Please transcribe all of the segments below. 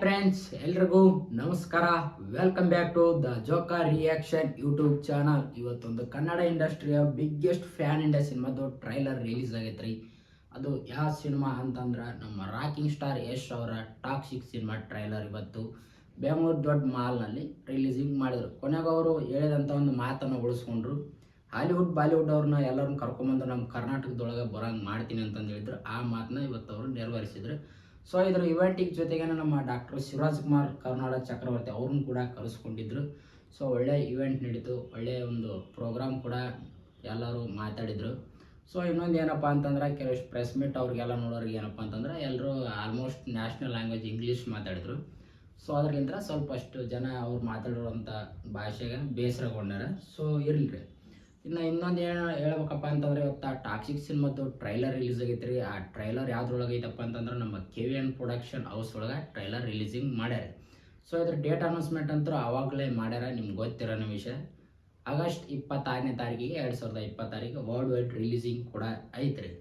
Friends, ಎಲ್ರಿಗೂ ನಮಸ್ಕಾರ. Welcome back to the joker reaction YouTube channel. ಇವತ್ತೊಂದು ಕನ್ನಡ ಇಂಡಸ್ಟ್ರಿಯ ಬಿಗ್ಗೆಸ್ಟ್ ಫ್ಯಾನ್ ಇಂಡಿಯಾ ಸಿನಿಮಾದು ಟ್ರೈಲರ್ ರಿಲೀಸ್ ಆಗೈತ್ರಿ. ಅದು ಯಾವ ಸಿನಿಮಾ ಅಂತಂದ್ರೆ ನಮ್ಮ ರಾಕಿಂಗ್ ಸ್ಟಾರ್ ಯಶ್ ಅವರ ಟಾಕ್ಸಿಕ್ ಸಿನಿಮಾ ಟ್ರೈಲರ್ ಇವತ್ತು ಬೆಂಗಳೂರು ದೊಡ್ಡ ಮಾಲ್ನಲ್ಲಿ ರಿಲೀಸಿಂಗ್ ಮಾಡಿದರು. ಕೊನೆಗೆ ಅವರು ಹೇಳಿದಂಥ ಒಂದು ಮಾತನ್ನು ಉಳಿಸ್ಕೊಂಡ್ರು. ಹಾಲಿವುಡ್ ಬಾಲಿವುಡ್ ಅವ್ರನ್ನ ಎಲ್ಲರನ್ನ ಕರ್ಕೊಂಬಂದು ನಮ್ಮ ಕರ್ನಾಟಕದೊಳಗೆ ಬರೋಂಗೆ ಮಾಡ್ತೀನಿ ಅಂತಂದು ಹೇಳಿದ್ರು. ಆ ಮಾತನ್ನ ಇವತ್ತು ಅವರು ನೆರವೇರಿಸಿದ್ರು. ಸೊ ಇದ್ರ ಇವೆಂಟಿಗೆ ಜೊತೆಗೆ ನಮ್ಮ ಡಾಕ್ಟರ್ ಶಿವರಾಜ್ ಕುಮಾರ್ ಕರ್ನಾಟಕ ಚಕ್ರವರ್ತಿ ಅವ್ರನ್ನ ಕೂಡ ಕರೆಸ್ಕೊಂಡಿದ್ರು. ಸೊ ಒಳ್ಳೆ ಇವೆಂಟ್ ನಡೀತು, ಒಳ್ಳೆಯ ಒಂದು ಪ್ರೋಗ್ರಾಮ್ ಕೂಡ ಎಲ್ಲರೂ ಮಾತಾಡಿದರು. ಸೊ ಇನ್ನೊಂದು ಏನಪ್ಪ ಅಂತಂದ್ರೆ ಕೆಲವಷ್ಟು ಪ್ರೆಸ್ ಮೀಟ್ ಅವ್ರಿಗೆಲ್ಲ ನೋಡೋರಿಗೆ ಏನಪ್ಪ ಅಂತಂದ್ರೆ ಎಲ್ಲರೂ ಆಲ್ಮೋಸ್ಟ್ ನ್ಯಾಷನಲ್ ಲ್ಯಾಂಗ್ವೇಜ್ ಇಂಗ್ಲೀಷ್ ಮಾತಾಡಿದ್ರು. ಸೊ ಅದರಿಂದ ಸ್ವಲ್ಪ ಅಷ್ಟು ಜನ ಅವ್ರು ಮಾತಾಡಿರುವಂಥ ಭಾಷೆಗೆ ಬೇಸರಗೊಂಡಾರ. ಸೊ ಇರಲಿ. ಇನ್ನು ಇನ್ನೊಂದು ಏನು ಹೇಳ್ಬೇಕಪ್ಪ ಅಂತಂದರೆ ಇವತ್ತು ಟಾಕ್ಸಿಕ್ ಸಿನಿಮಾದ್ದು ಟ್ರೈಲರ್ ರಿಲೀಸ್ ಆಗೈತೆ ರೀ. ಆ ಟ್ರೈಲರ್ ಯಾವ್ದ್ರೊಳಗೆ ಐತಪ್ಪ ಅಂತಂದ್ರೆ ನಮ್ಮ KVN ಪ್ರೊಡಕ್ಷನ್ ಹೌಸ್ ಒಳಗೆ ಟ್ರೈಲರ್ ರಿಲೀಸಿಂಗ್ ಮಾಡ್ಯಾರ. ಸೊ ಇದ್ರ ಡೇಟ್ ಅನೌನ್ಸ್ಮೆಂಟ್ ಅಂತೂ ಆವಾಗಲೇ ಮಾಡ್ಯಾರ. ನಿಮ್ಗೆ ಗೊತ್ತಿರೋನ ವಿಷಯ, ಆಗಸ್ಟ್ 26ನೇ ತಾರೀಕಿಗೆ 2026 ವರ್ಲ್ಡ್ ವೈಡ್ ರಿಲೀಸಿಂಗ್ ಕೂಡ ಐತ್ರಿ.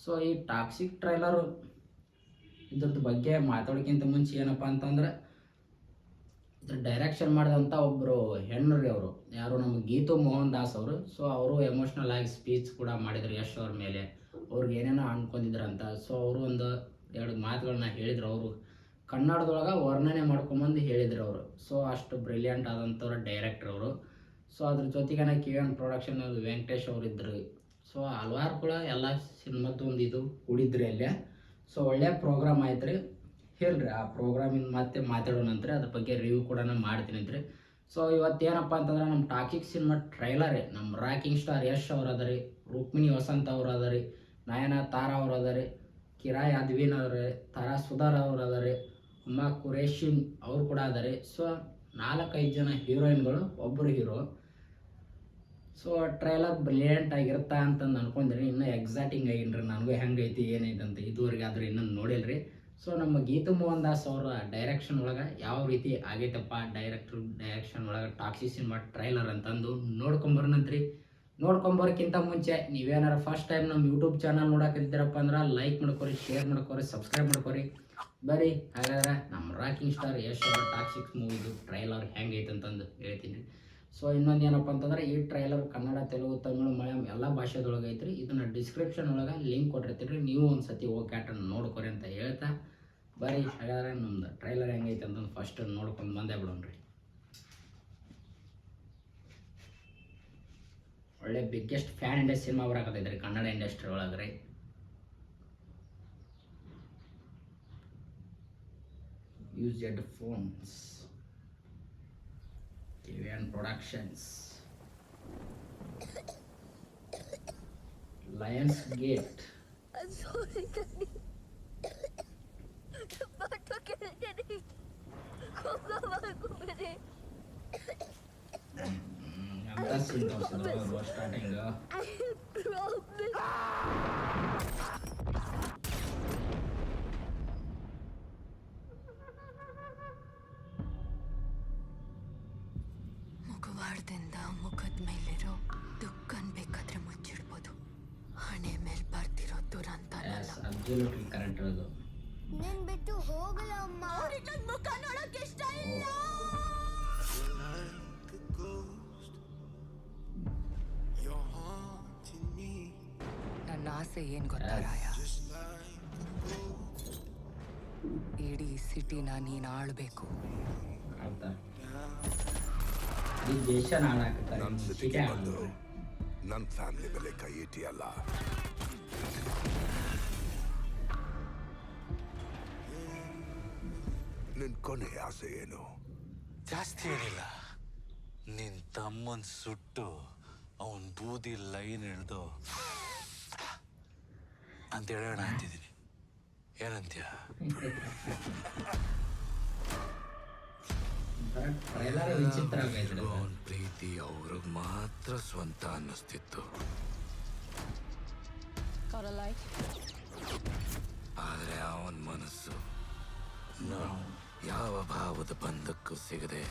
ಸೊ ಈ ಟಾಕ್ಸಿಕ್ ಟ್ರೈಲರು ಇದ್ರದ್ದು ಬಗ್ಗೆ ಮಾತಾಡೋಕ್ಕಿಂತ ಮುಂಚೆ ಏನಪ್ಪ ಅಂತಂದ್ರೆ ಇದ್ರ ಡೈರೆಕ್ಷನ್ ಮಾಡಿದಂಥ ಒಬ್ಬರು ಹೆಣ್ಣು ಅವರು ಯಾರು ನಮ್ಮ ಗೀತು ಮೋಹನ್ ದಾಸ್ ಅವರು. ಸೊ ಅವರು ಎಮೋಷ್ನಲ್ ಆಗಿ ಸ್ಪೀಚ್ ಕೂಡ ಮಾಡಿದ್ರು ಯಶ್ ಅವ್ರ ಮೇಲೆ. ಅವ್ರಿಗೆ ಏನೇನೋ ಅನ್ಕೊಂಡಿದ್ರಂತ. ಸೊ ಅವರು ಒಂದು ಎರಡು ಮಾತುಗಳನ್ನ ಹೇಳಿದ್ರು. ಅವರು ಕನ್ನಡದೊಳಗೆ ವರ್ಣನೆ ಮಾಡ್ಕೊಂಬಂದು ಹೇಳಿದ್ರು ಅವರು. ಸೊ ಅಷ್ಟು ಬ್ರಿಲಿಯಂಟ್ ಆದಂಥವ್ರ ಡೈರೆಕ್ಟರ್ ಅವರು. ಸೊ ಅದ್ರ ಜೊತೆಗೆ KVN ಪ್ರೊಡಕ್ಷನ್ ವೆಂಕಟೇಶ್ ಅವರು ಇದ್ರು. ಸೊ ಹಲವಾರು ಕೂಡ ಎಲ್ಲ ಸಿನಿಮಾದ್ದು ಒಂದು ಇದು ಕೂಡಿದ್ರಿ ಅಲ್ಲೇ. ಸೊ ಒಳ್ಳೆಯ ಪ್ರೋಗ್ರಾಮ್ ಆಯ್ತು ರೀ. ಹೇಳ್ರಿ ಆ ಪ್ರೋಗ್ರಾಮಿಂದ ಮತ್ತೆ ಮಾತಾಡೋಣಂತ್ರಿ, ಅದ್ರ ಬಗ್ಗೆ ರಿವ್ಯೂ ಕೂಡ ಮಾಡ್ತೀನಿ ಅಂತ್ರಿ. ಸೊ ಇವತ್ತೇನಪ್ಪ ಅಂತಂದ್ರೆ ನಮ್ಮ ಟಾಕಿಕ್ ಸಿನಿಮಾ ಟ್ರೈಲರೇ ನಮ್ಮ ರಾಕಿಂಗ್ ಸ್ಟಾರ್ ಯಶ್ ಅವ್ರು ಅದ ರೀ, ರುಕ್ಮಿಣಿ ವಸಂತ್ ಅವ್ರು ಅದ ರೀ, ನಯನ ತಾರಾ ಅವ್ರು ಅದ ರೀ, ಕಿರಾಯ್ ಅದ್ವಿನ್ ಅವ್ರಿ, ತಾರಾ ಸುಧಾರ್ ಅವ್ರು ಅದ ರೀ, ಉಮಾ ಕುರೇಶಿನ್ ಅವ್ರು ಕೂಡ ಅದ ರೀ. ಸೊ 4-5 ಜನ ಹೀರೋಯಿನ್ಗಳು, ಒಬ್ಬರು ಹೀರೋ. ಸೊ ಟ್ರೈಲರ್ ಬ್ರಿಲಿಯಂಟ್ ಆಗಿರುತ್ತಾ ಅಂತಂದು ಅನ್ಕೊಂಡ್ರಿ. ಇನ್ನೂ ಎಕ್ಸಾಟಿಂಗ್ ಆಗಿನ್ರಿ ನನಗೂ ಹೆಂಗೈತಿ ಏನೈತೆ ಅಂತ ಇದುವರೆಗೆ ಆದ್ರೆ ಇನ್ನೊಂದು ನೋಡಿಲ್ರಿ. ಸೊ ನಮ್ಮ ಗೀತು ಮೋಹನ್ ದಾಸ್ ಅವರ ಡೈರೆಕ್ಷನ್ ಒಳಗೆ ಯಾವ ರೀತಿ ಆಗೈತಪ್ಪ ಡೈರೆಕ್ಷನ್ ಒಳಗೆ ಟಾಕ್ಸಿಕ್ ಸಿನಿಮಾ ಟ್ರೈಲರ್ ಅಂತಂದು ನೋಡ್ಕೊಂಬರ್ನಂತ್ರಿ. ನೋಡ್ಕೊಂಬರೋಕ್ಕಿಂತ ಮುಂಚೆ ನೀವೇನಾರ ಫಸ್ಟ್ ಟೈಮ್ ನಮ್ಮ ಯೂಟ್ಯೂಬ್ ಚಾನಲ್ ನೋಡೋಕಿದ್ದೀರಪ್ಪ ಅಂದ್ರೆ ಲೈಕ್ ಮಾಡ್ಕೊರಿ, ಶೇರ್ ಮಾಡ್ಕೊರಿ, ಸಬ್ಸ್ಕ್ರೈಬ್ ಮಾಡ್ಕೊರಿ. ಬರೀ ಹಾಗಾದ್ರೆ ನಮ್ಮ ರಾಕಿಂಗ್ ಸ್ಟಾರ್ ಯಶ್ ಅವರ ಟಾಕ್ಸಿಕ್ ಮೂವಿದು ಟ್ರೈಲರ್ ಹೆಂಗೈತೆ ಅಂತಂದು ಹೇಳ್ತೀನಿ. ಸೊ ಇನ್ನೊಂದು ಏನಪ್ಪ ಅಂತಂದ್ರೆ ಈ ಟ್ರೈಲರ್ ಕನ್ನಡ, ತೆಲುಗು, ತಮಿಳು, ಮಲಯಾಳಂ ಎಲ್ಲ ಭಾಷೆದೊಳಗೆ ಐತ್ರಿ. ಇದನ್ನು ಡಿಸ್ಕ್ರಿಪ್ಷನ್ ಒಳಗೆ ಲಿಂಕ್ ಕೊಟ್ಟಿರ್ತೀನಿ ರೀ. ನೀವು ಒಂದು ಸತಿ ಹೋಗಿ ಕ್ಯಾಟನ್ನು ನೋಡ್ಕೊರಿ ಅಂತ ಹೇಳ್ತಾ ಬರೀ ಹಾಗಾದ್ರೆ ನಮ್ದು ಟ್ರೈಲರ್ ಹೆಂಗೈತೆ ಅಂತಂದು ಫಸ್ಟ್ ನೋಡ್ಕೊಂಡು ಬಂದೇ ಬಿಡೋಣ್ರಿ. ಒಳ್ಳೆ ಬಿಗ್ಗೆಸ್ಟ್ ಫ್ಯಾನ್ ಇಂಡಿಯಾ ಸಿನಿಮಾ ಬರಾಕತ್ತೈತೆ ರೀ ಕನ್ನಡ ಇಂಡಸ್ಟ್ರಿ ಒಳಗೆ ರೀ. Use head phones, KVN Productions, Lions Gate. I'm sorry, Daddy. बात तो कहने नहीं होगा वाको मेरे I'm just starting. I promise. ಮುಖವಾಡದಿಂದ ಮುಖದ ಮೇಲಿರೋ ದುಃಖನ್ ಬೇಕಾದ್ರೆ ಮುಚ್ಚಿಡ್ಬೋದು. ಹಣೆ ಮೇಲೆ ಬರ್ತಿರೋ ದುರಂತ ಅಬ್ಸಲ್ಯೂಟ್ಲಿ ಕರೆಕ್ಟ್ ಅದು. ನಿನ್ ಬಿಟ್ಟು ಹೋಗಲ್ಲ ಅಮ್ಮ. ಅವ್ರಿಗೆ ನನ್ ಮುಖ ನೋಡಕ್ ಇಷ್ಟ ಇಲ್ಲ. ನನ್ನ ಆಸೆ ಏನ್ ಗೊತ್ತಾ ರಾಯ? ಇಡೀ ಸಿಟಿನ ನೀನ್ ಆಳ್ಬೇಕು. ಈ ದೇಶ ನಾಡಾಕತ್ತಾರೆ. ನನ್ನ ಫ್ಯಾಮಿಲಿ ಮೇಲೆ ಕೈ ಇಟ್ಟಿಯಲ್ಲ. ನಿನ್ ಕೊನೆ ಆಸೆ ಏನು? ಜಾಸ್ತಿ ಏನಿಲ್ಲ, ನಿನ್ ತಮ್ಮನ್ ಸುಟ್ಟು ಅವನ್ ಬೂದಿ ಲೈನ್ ಹಿಡ್ದು ಅಂತ ಹೇಳೋಣ ಅಂತಿದ್ದೀನಿ. ಏನಂತ್ಯ? ಅವನ್ ಪ್ರೀತಿ ಅವ್ರಿಗೆ ಮಾತ್ರ ಸ್ವಂತ ಅನ್ನಿಸ್ತಿತ್ತು. ಆದ್ರೆ ಅವನ್ ಮನಸ್ಸು ಯಾವ ಭಾವದ ಬಂಧಕ್ಕೂ ಸಿಗದೆ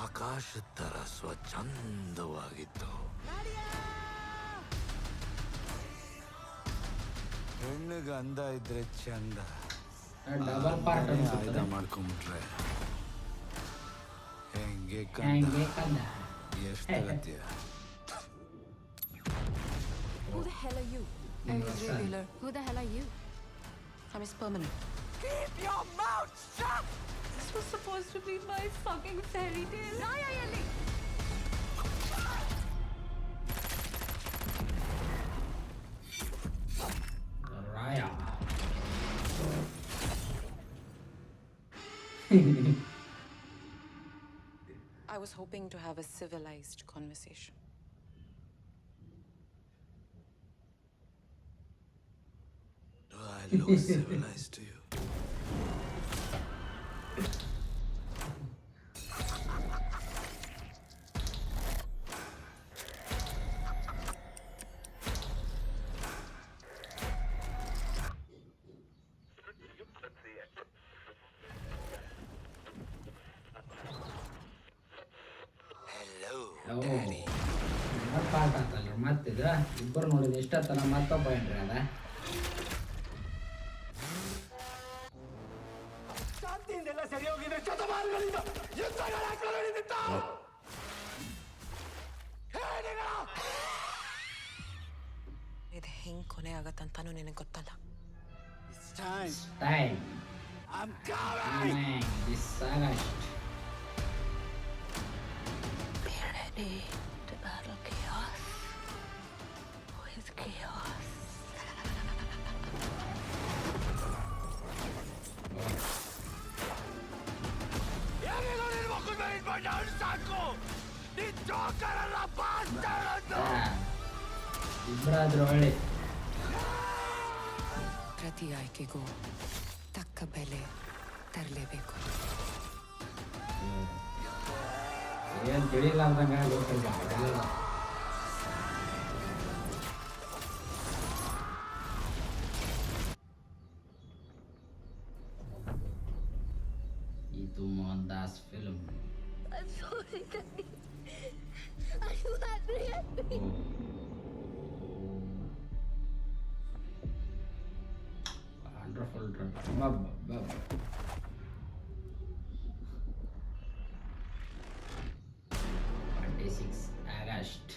ಆಕಾಶದ ತರ ಸ್ವಚ್ಛಂದವಾಗಿತ್ತು. ಹೆಣ್ಣಿಗೆ ಅಂದ ಇದ್ರೆ ಚಂದ, ಡಬಲ್ ಪಾರ್ಟ್ ಆಯುಧ ಅನ್ಸುತ್ತೆ. ಮಾಡ್ಕೊಂಬಿಟ್ರೆ ಹೆಂಗೆ ಹೆಂಗೆ ಕಂದ ಎಷ್ಟು ಅಗತ್ಯ. Who the hell are you? I'm his regular. Who the hell are you? I'm his permanent. Keep your mouth shut! This was supposed to be my fucking fairy tale. ರಾಯಲ್ಲಿ ರಾಯ. I was hoping to have a civilized conversation. Do I look civilized to you? Hello, Daddy. Double part ಅಂತಲ್ರಿ ಮತ್ತಿದ ಇಬ್ಬರು ನೋಡಿದ ಇಷ್ಟತ್ತನ ಮತ್ತೊಬ್ಬ ಏನ್ರಿ ಅದ. ಇದು ಹೆಂಗ್ ಕೊನೆ ಆಗತ್ತಂತಾನು ನಿನಗೆ ಗೊತ್ತಲ್ಲ. Time this August. Be ready to battle chaos. Who is chaos? ಇಬ್ಬರಾದ್ರೂ ಒಳ್ಳೆ. ಪ್ರತಿ ಆಯ್ಕೆಗೂ ತಕ್ಕ ಬೆಲೆ ತರಲೇಬೇಕು. ಏನ್ ತಿಳಿಲಾರ್ದಂಗ ಗೊತ್ತಿಲ್ಲ. ಇದು Mohan Das film. I'm sorry, Daddy. Are you angry at me? Wonderful drug. 26 August.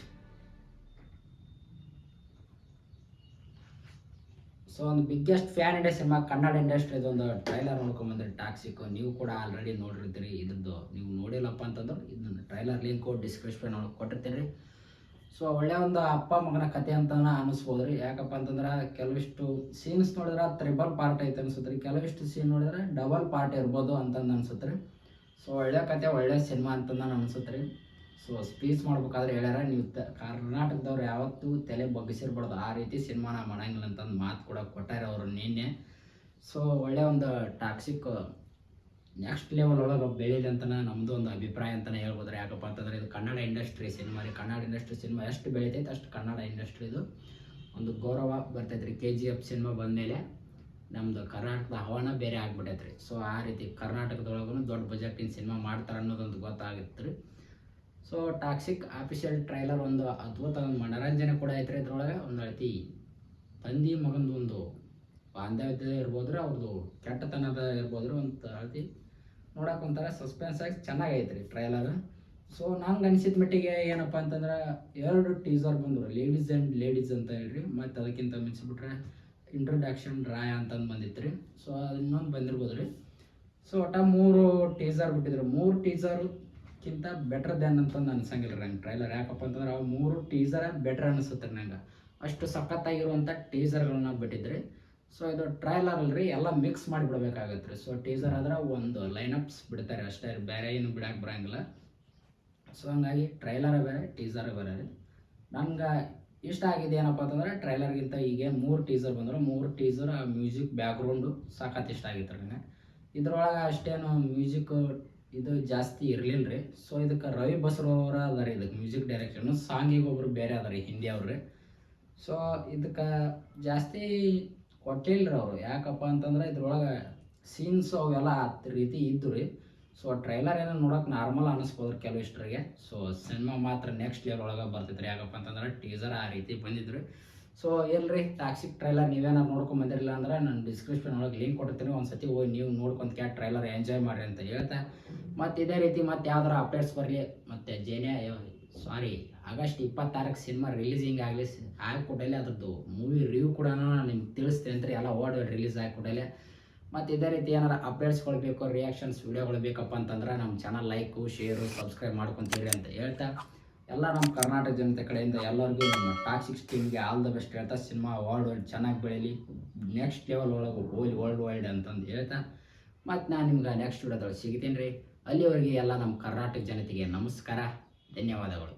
So ಒಂದು biggest pan India cinema Kannada ಇಂಡಸ್ಟ್ರಿದು ಒಂದು ಟ್ರೈಲರ್ ನೋಡ್ಕೊಂಬಂದ್ರೆ ಟಾಕ್ಸಿಕ್. ನೀವು ಕೂಡ ಆಲ್ರೆಡಿ ನೋಡಿರ್ತೀರಿ. ಇದ್ರದ್ದು ನೀವು ನೋಡಿಲ್ಲಪ್ಪ ಅಂತಂದ್ರೆ ಇದನ್ನ ಟ್ರೈಲರ್ ಲಿಂಕ್ ಡಿಸ್ಕ್ರಿಪ್ಷನ್ ಒಳಗೆ ಕೊಟ್ಟಿರ್ತೀನಿ. ಸೊ ಒಳ್ಳೆ ಒಂದು ಅಪ್ಪ ಮಗನ ಕತೆ ಅಂತನ ಅನಿಸ್ಬೋದು ರೀ. ಯಾಕಪ್ಪ ಅಂತಂದ್ರೆ ಕೆಲವಿಷ್ಟು ಸೀನ್ಸ್ ನೋಡಿದ್ರೆ ತ್ರಿಬಲ್ ಪಾರ್ಟ್ ಐತೆ ಅನ್ಸುತ್ತೆ ರೀ. ಕೆಲವಿಷ್ಟು ಸೀನ್ ನೋಡಿದ್ರೆ ಡಬಲ್ ಪಾರ್ಟ್ ಇರ್ಬೋದು ಅಂತಂದು ಅನ್ಸುತ್ತೆ ರೀ. ಸೊ ಒಳ್ಳೆ ಕತೆ ಒಳ್ಳೆ ಸಿನಿಮಾ ಅಂತಂದು ಅನ್ಸುತ್ತೆ ರೀ. ಸೊ ಸ್ಪೀಚ್ ಮಾಡ್ಬೇಕಾದ್ರೆ ಹೇಳ್ಯಾರ, ನೀವು ಕರ್ನಾಟಕದವ್ರು ಯಾವತ್ತೂ ತಲೆ ಬಗ್ಗಿಸಿರ್ಬಾರ್ದು, ಆ ರೀತಿ ಸಿನಿಮಾನ ಮಾಡಂಗಿಲ್ಲ ಅಂತಂದು ಮಾತು ಕೂಡ ಕೊಟ್ಟಾರೆ ಅವರು ನಿನ್ನೆ. ಸೊ ಒಳ್ಳೆ ಒಂದು ಟಾಕ್ಸಿಕ್ ನೆಕ್ಸ್ಟ್ ಲೆವೆಲ್ ಒಳಗೆ ಬೆಳೀಲಿ ಅಂತಲೇ ನಮ್ಮದು ಒಂದು ಅಭಿಪ್ರಾಯ ಅಂತಲೇ ಹೇಳ್ಬೋದ್ರಿ. ಯಾಕಪ್ಪ ಅಂತಂದರೆ ಇದು ಕನ್ನಡ ಇಂಡಸ್ಟ್ರಿ ಸಿನಿಮಾ ರೀ. ಕನ್ನಡ ಇಂಡಸ್ಟ್ರಿ ಸಿನಿಮಾ ಎಷ್ಟು ಬೆಳಿತೈತೆ ಅಷ್ಟು ಕನ್ನಡ ಇಂಡಸ್ಟ್ರಿದು ಒಂದು ಗೌರವ ಬರ್ತೈತೆ ರೀ. KGF ಸಿನಿಮಾ ಬಂದಮೇಲೆ ನಮ್ಮದು ಕರ್ನಾಟಕದ ಹವಾನ ಬೇರೆ ಆಗ್ಬಿಟ್ಟೈತೆ ರೀ. ಸೊ ಆ ರೀತಿ ಕರ್ನಾಟಕದೊಳಗೂ ದೊಡ್ಡ ಬಜೆಟಿನ ಸಿನಿಮಾ ಮಾಡ್ತಾರೆ ಅನ್ನೋದೊಂದು ಗೊತ್ತಾಗುತ್ತೆ ರೀ. ಸೊ ಟಾಕ್ಸಿಕ್ ಆಫಿಷಿಯಲ್ ಟ್ರೈಲರ್ ಒಂದು ಅದ್ಭುತ ಒಂದು ಮನೋರಂಜನೆ ಕೂಡ ಐತೆ ರೀ. ಇದ್ರೊಳಗೆ ಒಂದು ಅತಿ ತಂದಿ ಮಗಂದು ಒಂದು ಬಾಂಧವ್ಯತೆ ಇರ್ಬೋದು ರೀ, ಅವ್ರದ್ದು ಕೆಟ್ಟತನದ ಇರ್ಬೋದು ರೀ. ಒಂದು ಅತಿ ನೋಡಕ್ಕೆ ಒಂಥರ ಸಸ್ಪೆನ್ಸ್ ಆಗಿ ಚೆನ್ನಾಗೈತೆ ರೀ ಟ್ರೈಲರ್. ಸೊ ನಂಗೆ ಅನಿಸಿದ ಮಟ್ಟಿಗೆ ಏನಪ್ಪ ಅಂತಂದ್ರೆ 2 ಟೀಸರ್ ಬಂದರು, ಲೇಡೀಸ್ ಆ್ಯಂಡ್ ಲೇಡೀಸ್ ಅಂತ ಹೇಳ್ರಿ. ಮತ್ತು ಅದಕ್ಕಿಂತ ಮಿಂಚಿಬಿಟ್ರೆ ಇಂಟ್ರೊಡಕ್ಷನ್ ರಾಯ ಅಂತಂದು ಬಂದಿತ್ತು ರೀ. ಸೊ ಅದು ಇನ್ನೊಂದು ಬಂದಿರ್ಬೋದು ರೀ. ಸೊ ಒಟ್ಟ 3 ಟೀಸರ್ ಬಿಟ್ಟಿದ್ರು. 3 ಟೀಸರ್ಕ್ಕಿಂತ ಬೆಟರ್ ದೆನ್ ಅಂತಂದು ಅನ್ಸಂಗಿಲ್ಲ ರೀ ನಂಗೆ ಟ್ರೈಲರ್. ಯಾಕಪ್ಪ ಅಂತಂದ್ರೆ ಅವು 3 ಟೀಸರ ಬೆಟರ್ ಅನಿಸುತ್ತೆ ರೀ ನಂಗೆ. ಅಷ್ಟು ಸಖತ್ತಾಗಿರುವಂಥ ಟೀಸರ್ಗಳನ್ನ ಬಿಟ್ಟಿದ್ರಿ. ಸೊ ಇದು ಟ್ರೈಲರ್ ಅಲ್ರಿ, ಎಲ್ಲ ಮಿಕ್ಸ್ ಮಾಡಿ ಬಿಡಬೇಕಾಗತ್ತೆ ರೀ. ಸೊ ಟೀಸರ್ ಆದ್ರೆ ಒಂದು ಲೈನಪ್ಸ್ ಬಿಡ್ತಾರೆ ಅಷ್ಟೇ, ಬೇರೆ ಏನು ಬಿಡಕ್ಕೆ ಬರೋಂಗಿಲ್ಲ. ಸೊ ಹಂಗಾಗಿ ಟ್ರೈಲರ್ ಬೇರೆ ಟೀಸರ್ ಬೇರೆ ರೀ. ನಂಗೆ ಇಷ್ಟ ಆಗಿದೆ ಏನಪ್ಪ ಅಂತಂದ್ರೆ ಟ್ರೈಲರ್ಗಿಂತ ಈಗ 3 ಟೀಸರ್ ಬಂದ್ರೆ 3 ಟೀಸರ್ ಆ ಮ್ಯೂಸಿಕ್ ಬ್ಯಾಕ್ಗ್ರೌಂಡು ಸಾಕತ್ತು ಇಷ್ಟ ಆಗಿತ್ತು ರೀ ನನಗೆ. ಇದ್ರೊಳಗೆ ಅಷ್ಟೇನು ಮ್ಯೂಸಿಕ್ ಇದು ಜಾಸ್ತಿ ಇರಲಿಲ್ಲ ರೀ. ಸೊ ಇದಕ್ಕೆ ರವಿ ಬಸ್ರು ಅವರ ಅದ ರೀ ಇದಕ್ಕೆ ಮ್ಯೂಸಿಕ್ ಡೈರೆಕ್ಷನು. ಸಾಂಗಿಗೆ ಒಬ್ರು ಬೇರೆ ಅದ ರೀ ಹಿಂದಿ ಅವ್ರಿ. ಸೊ ಇದಕ್ಕೆ ಜಾಸ್ತಿ ಕೊಟ್ಟಿಲ್ಲ ರೀ ಅವರು. ಯಾಕಪ್ಪ ಅಂತಂದ್ರೆ ಇದ್ರೊಳಗೆ ಸೀನ್ಸು ಅವೆಲ್ಲ ಆ ರೀತಿ ಇದ್ದು ರೀ. ಸೊ ಟ್ರೈಲರ್ ಏನೋ ನೋಡೋಕೆ ನಾರ್ಮಲ್ ಅನ್ನಿಸ್ಬೋದು ಕೆಲವಿಷ್ಟರಿಗೆ. ಸೊ ಸಿನಿಮಾ ಮಾತ್ರ ನೆಕ್ಸ್ಟ್ ಲೆವೆಲ್ ಒಳಗೆ ಬರ್ತೈತೆ ರೀ. ಯಾಕಪ್ಪ ಅಂತಂದ್ರೆ ಟೀಸರ್ ಆ ರೀತಿ ಬಂದಿದ್ರು. ಸೊ ಎಲ್ರಿ ಟಾಕ್ಸಿಕ್ ಟ್ರೈಲರ್ ನೀವೇನಾರು ನೋಡ್ಕೊಂಡ್ ಬಂದಿರಲಿಲ್ಲ ಅಂದ್ರೆ ನಾನು ಡಿಸ್ಕ್ರಿಪ್ಷನ್ ಒಳಗೆ ಲಿಂಕ್ ಕೊಟ್ಟಿರ್ತೀನಿ ಒಂದ್ಸತಿ ಹೋಗಿ ನೀವು ನೋಡ್ಕೊಂತ ಟ್ರೈಲರ್ ಎಂಜಾಯ್ ಮಾಡಿರಿ ಅಂತ ಹೇಳ್ತಾ ಮತ್ತು ಇದೇ ರೀತಿ ಮತ್ತೆ ಯಾವ್ದಾರ ಅಪ್ಡೇಟ್ಸ್ ಬರಲಿ ಮತ್ತು ಆಗಸ್ಟ್ 26ಕ್ಕೆ ಸಿನಿಮಾ ರಿಲೀಸಿಂಗ್ ಆಗಲಿ ಕೊಡಲೇ ಅದ್ರದ್ದು ಮೂವಿ ರಿವ್ಯೂ ಕೂಡ ನಾನು ನಿಮ್ಗೆ ತಿಳಿಸ್ತೀನಿ ಅಂತ ಎಲ್ಲ ವರ್ಡ್ ರಿಲೀಸ್ ಕೊಡಲೇ ಮತ್ತು ಇದೇ ರೀತಿ ಏನಾರು ಅಪ್ಡೇಟ್ಸ್ಗಳು ಬೇಕು ರಿಯಾಕ್ಷನ್ಸ್ ವೀಡಿಯೋಗಳು ಬೇಕಪ್ಪ ಅಂತಂದ್ರೆ ನಮ್ಮ ಚಾನಲ್ ಲೈಕು ಶೇರು ಸಬ್ಸ್ಕ್ರೈಬ್ ಮಾಡ್ಕೊತೀರಿ ಅಂತ ಹೇಳ್ತಾ ಎಲ್ಲ ನಮ್ಮ ಕರ್ನಾಟಕ ಜನತೆ ಕಡೆಯಿಂದ ಎಲ್ಲರಿಗೂ ನಮ್ಮ ಟಾಕ್ಸಿಕ್ ಟೀಮ್ಗೆ ಆಲ್ ದ ಬೆಸ್ಟ್ ಹೇಳ್ತಾ ಸಿನಿಮಾ ವರ್ಲ್ಡ್ ಚೆನ್ನಾಗಿ ಬೆಳೀಲಿ ನೆಕ್ಸ್ಟ್ ಲೆವೆಲ್ ಒಳಗೆ ಹೋಲಿ ವರ್ಲ್ಡ್ ವೈಡ್ ಅಂತಂದು ಹೇಳ್ತಾ ಮತ್ತು ನಾನು ನಿಮ್ಗೆ ನೆಕ್ಸ್ಟ್ ವಿಡಿಯೋದೊಳಗೆ ಸಿಗ್ತೀನಿ ರೀ. ಅಲ್ಲಿವರೆಗೆ ಎಲ್ಲ ನಮ್ಮ ಕರ್ನಾಟಕ ಜನತೆಗೆ ನಮಸ್ಕಾರ, ಧನ್ಯವಾದಗಳು.